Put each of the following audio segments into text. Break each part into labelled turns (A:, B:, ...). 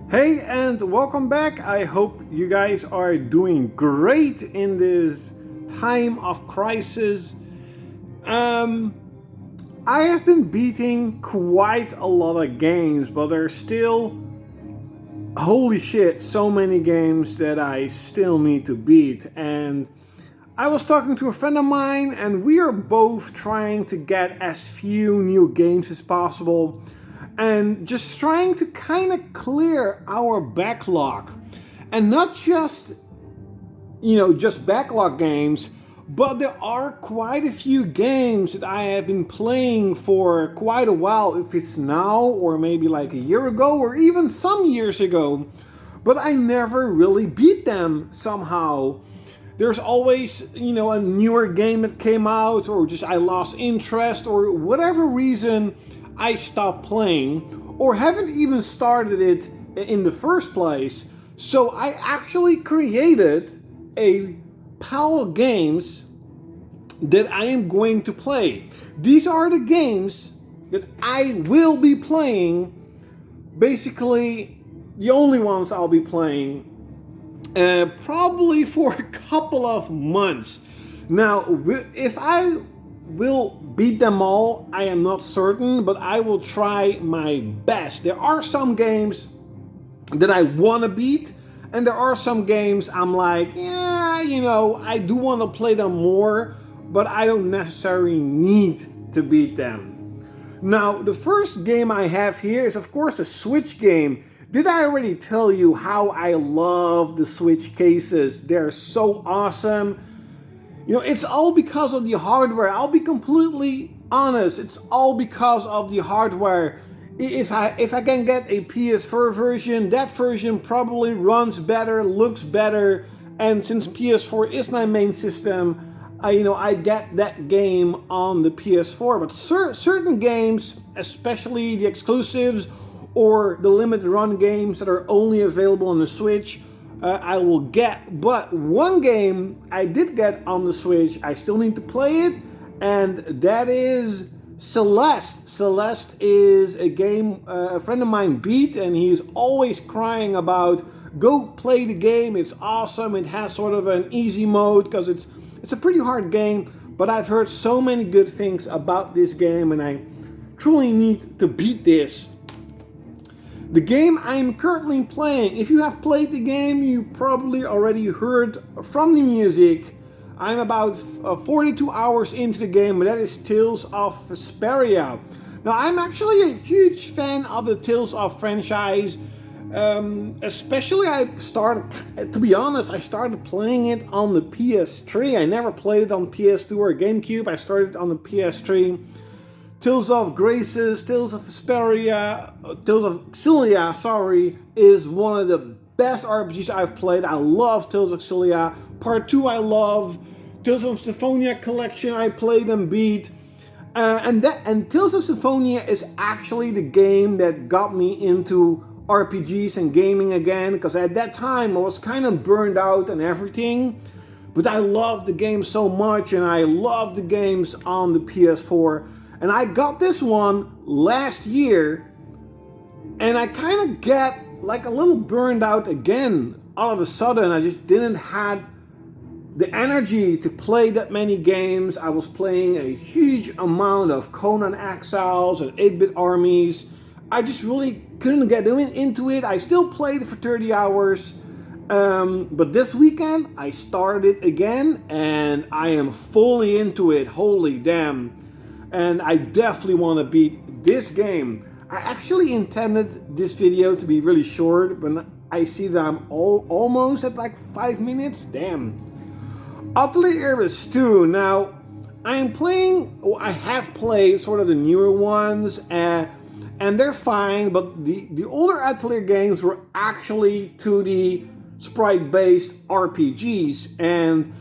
A: Hey, and welcome back. I hope you guys are doing great in this time of crisis. Um, I have been beating quite a lot of games, but there's still, holy shit, so many games that I still need to beat. And I was talking to a friend of mine, and we are both trying to get as few new games as possible and just trying to kind of clear our backlog. And not just, just backlog games, but there are quite a few games that I have been playing for quite a while, if it's now or maybe like a year ago or even some years ago, but I never really beat them somehow. There's always, a newer game that came out, or just I lost interest, or whatever reason I stopped playing, or haven't even started it in the first place. So I actually created a pile of games that I am going to play. These are the games that I will be playing, basically, the only ones I'll be playing probably for a couple of months. Now, if I will beat them all, I am not certain, but I will try my best. There are some games that I want to beat, and there are some games I'm like, yeah, I do want to play them more, but I don't necessarily need to beat them. Now, the first game I have here is, of course, the Switch game. Did I already tell you how I love the Switch cases? They're so awesome. It's all because of the hardware. I'll be completely honest. It's all because of the hardware. If I can get a PS4 version, that version probably runs better, looks better, and since PS4 is my main system, I get that game on the PS4. But certain games, especially the exclusives or the limited run games that are only available on the Switch, I will get. But one game I did get on the Switch, I still need to play it, and that is Celeste. Celeste is a game a friend of mine beat, and he's always crying about, go play the game, it's awesome, it has sort of an easy mode, because it's a pretty hard game, but I've heard so many good things about this game, and I truly need to beat this. The game I'm currently playing, if you have played the game, you probably already heard from the music. I'm about 42 hours into the game, and that is Tales of Vesperia. Now, I'm actually a huge fan of the Tales of franchise. Especially to be honest, I started playing it on the PS3. I never played it on PS2 or GameCube. I started on the PS3. Tales of Graces, Tales of Vesperia, Tales of Xillia, is one of the best RPGs I've played. I love Tales of Xillia. Part 2 I love. Tales of Symphonia Collection I played and beat. And Tales of Symphonia is actually the game that got me into RPGs and gaming again, because at that time I was kind of burned out and everything. But I loved the game so much, and I loved the games on the PS4. And I got this one last year, and I kind of get like a little burned out again. All of a sudden, I just didn't have the energy to play that many games. I was playing a huge amount of Conan Exiles and 8-Bit Armies. I just really couldn't get into it. I still played it for 30 hours. But this weekend, I started it again, and I am fully into it. Holy damn. And I definitely want to beat this game. I actually intended this video to be really short, but I see that I'm almost at like 5 minutes. Damn. Atelier Iris 2. Now, I have played sort of the newer ones, and they're fine, but the older Atelier games were actually 2D sprite-based RPGs, and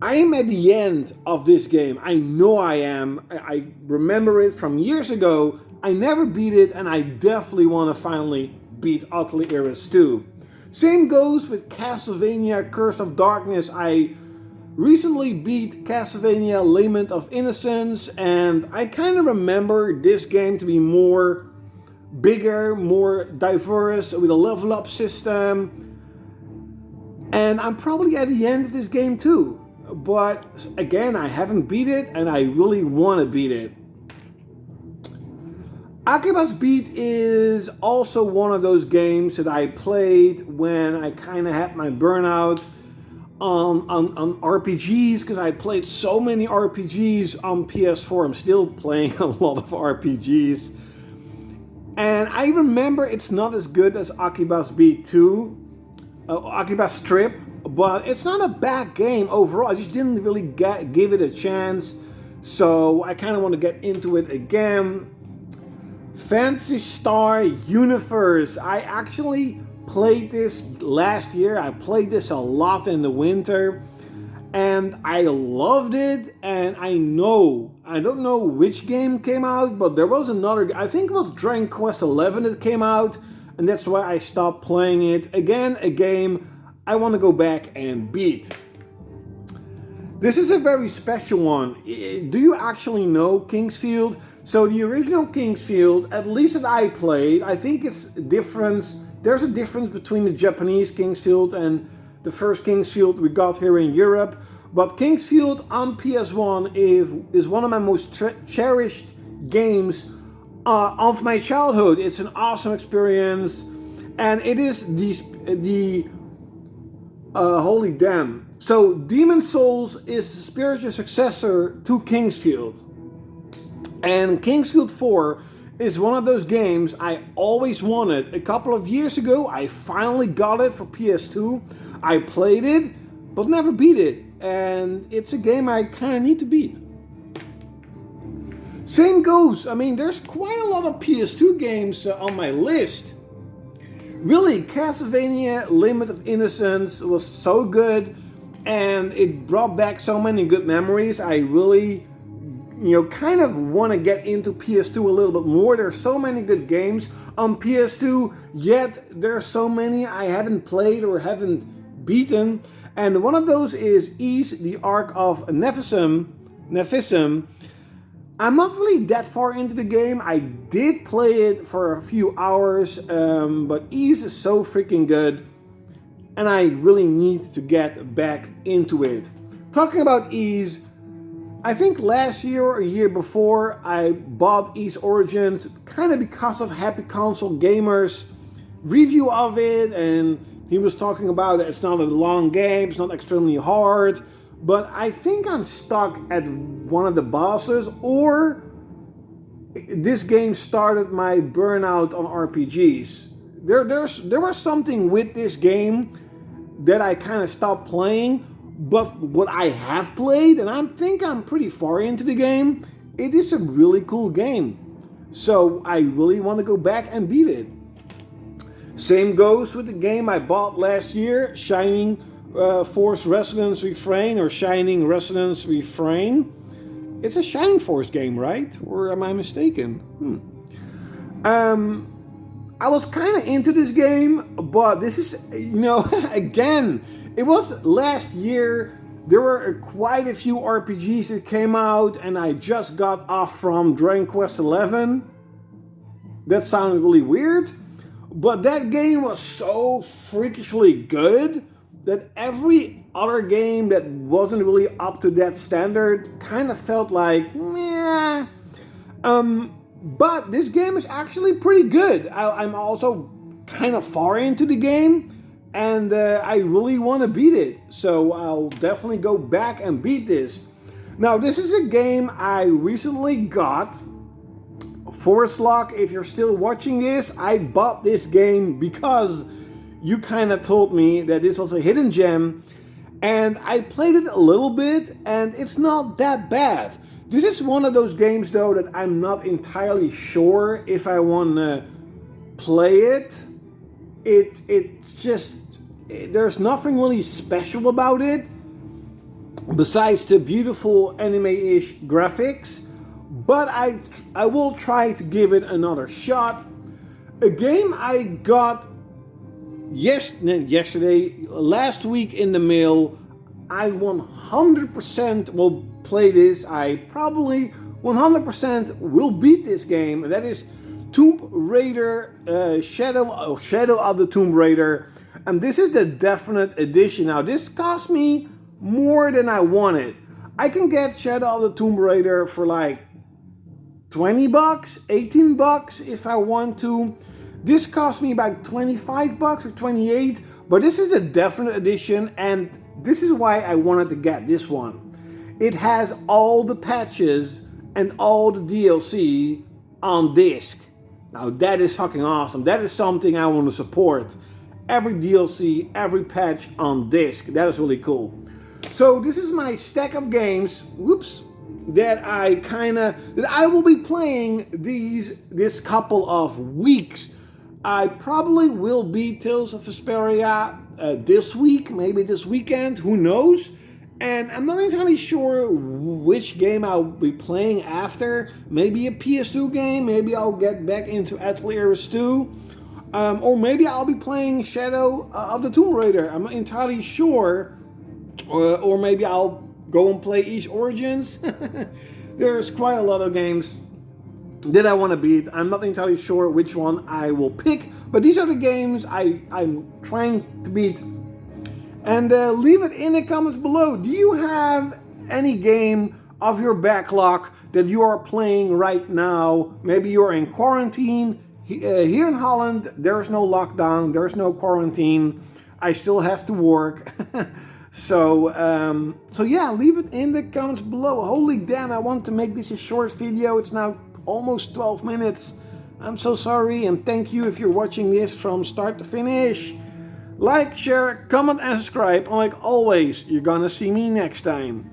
A: I am at the end of this game. I know I am. I remember it from years ago. I never beat it, and I definitely want to finally beat Atelier Iris 2. Same goes with Castlevania Curse of Darkness. I recently beat Castlevania Lament of Innocence, and I kind of remember this game to be more bigger, more diverse, with a level up system. And I'm probably at the end of this game too. But again, I haven't beat it, and I really want to beat it. Akiba's Beat is also one of those games that I played when I kind of had my burnout on RPGs, because I played so many RPGs on PS4. I'm still playing a lot of RPGs. And I remember it's not as good as Akiba's Beat 2, Akiba's Strip, but it's not a bad game overall. I just didn't really give it a chance, so I kind of want to get into it again. Phantasy Star Universe. I actually played this last year. I played this a lot in the winter, and I loved it. And I don't know which game came out, but there was another. I think it was Dragon Quest XI that came out, and that's why I stopped playing it. Again, a game I want to go back and beat. This is a very special one. Do you actually know Kingsfield? So the original Kingsfield, at least that I played, I think it's different. There's a difference between the Japanese Kingsfield and the first Kingsfield we got here in Europe. But Kingsfield on PS1 is one of my most cherished games of my childhood. It's an awesome experience, and it is the holy damn. So Demon Souls is the spiritual successor to Kingsfield. And Kingsfield 4 is one of those games I always wanted. A couple of years ago, I finally got it for PS2. I played it, but never beat it. And it's a game I kind of need to beat. Same goes. I mean, there's quite a lot of PS2 games on my list. Really, Castlevania Limit of Innocence was so good, and it brought back so many good memories. I really, kind of want to get into PS2 a little bit more. There's so many good games on PS2, yet there's so many I haven't played or haven't beaten. And one of those is Ys, the Ark of Nephisim. I'm not really that far into the game. I did play it for a few hours, but Ys is so freaking good, and I really need to get back into it. Talking about Ys, I think last year or a year before, I bought Ys Origins kind of because of Happy Console Gamer's review of it, and he was talking about it. It's not a long game, it's not extremely hard, but I think I'm stuck at one of the bosses, or this game started my burnout on RPGs. There was something with this game that I kind of stopped playing, but what I have played, and I think I'm pretty far into the game, it is a really cool game. So I really want to go back and beat it. Same goes with the game I bought last year, Shining Force Resonance Refrain, or Shining Resonance Refrain. It's a Shining Force game, right? Or am I mistaken? I was kind of into this game, but this is, again, it was last year. There were quite a few RPGs that came out, and I just got off from Dragon Quest XI. That sounded really weird, but that game was so freakishly good that every other game that wasn't really up to that standard kind of felt like, meh. But this game is actually pretty good. I'm also kind of far into the game, and I really want to beat it. So I'll definitely go back and beat this. Now, this is a game I recently got. Forest Lock, if you're still watching this, I bought this game because you kind of told me that this was a hidden gem, and I played it a little bit, and it's not that bad. This is one of those games, though, that I'm not entirely sure if I want to play it. It's just, there's nothing really special about it, besides the beautiful anime-ish graphics, but I will try to give it another shot. A game I got last week in the mail. I 100% will play this. I probably 100% will beat this game. That is Tomb Raider Shadow of the Tomb Raider, and this is the definite edition. Now this cost me more than I wanted. I can get Shadow of the Tomb Raider for like 20 bucks, 18 bucks if I want to. This cost me about 25 bucks or 28, but this is a definite edition, and this is why I wanted to get this one. It has all the patches and all the DLC on disc. Now that is fucking awesome. That is something I want to support. Every DLC, every patch on disc. That is really cool. So this is my stack of games. Whoops. That I will be playing this couple of weeks. I probably will beat Tales of Vesperia this week, maybe this weekend, who knows? And I'm not entirely sure which game I'll be playing after. Maybe a PS2 game, maybe I'll get back into Atelier 2. Or maybe I'll be playing Shadow of the Tomb Raider. I'm not entirely sure. Or maybe I'll go and play East Origins. There's quite a lot of games that I want to beat. I'm not entirely sure which one I will pick, but these are the games I'm trying to beat. And leave it in the comments below. Do you have any game of your backlog that you are playing right now? Maybe you're in quarantine. Here in Holland, there's no lockdown, there's no quarantine. I still have to work. So yeah, leave it in the comments below. Holy damn, I want to make this a short video. It's now almost 12 minutes. I'm so sorry, and thank you if you're watching this from start to finish. Like, share, comment, and subscribe. And like always, you're gonna see me next time.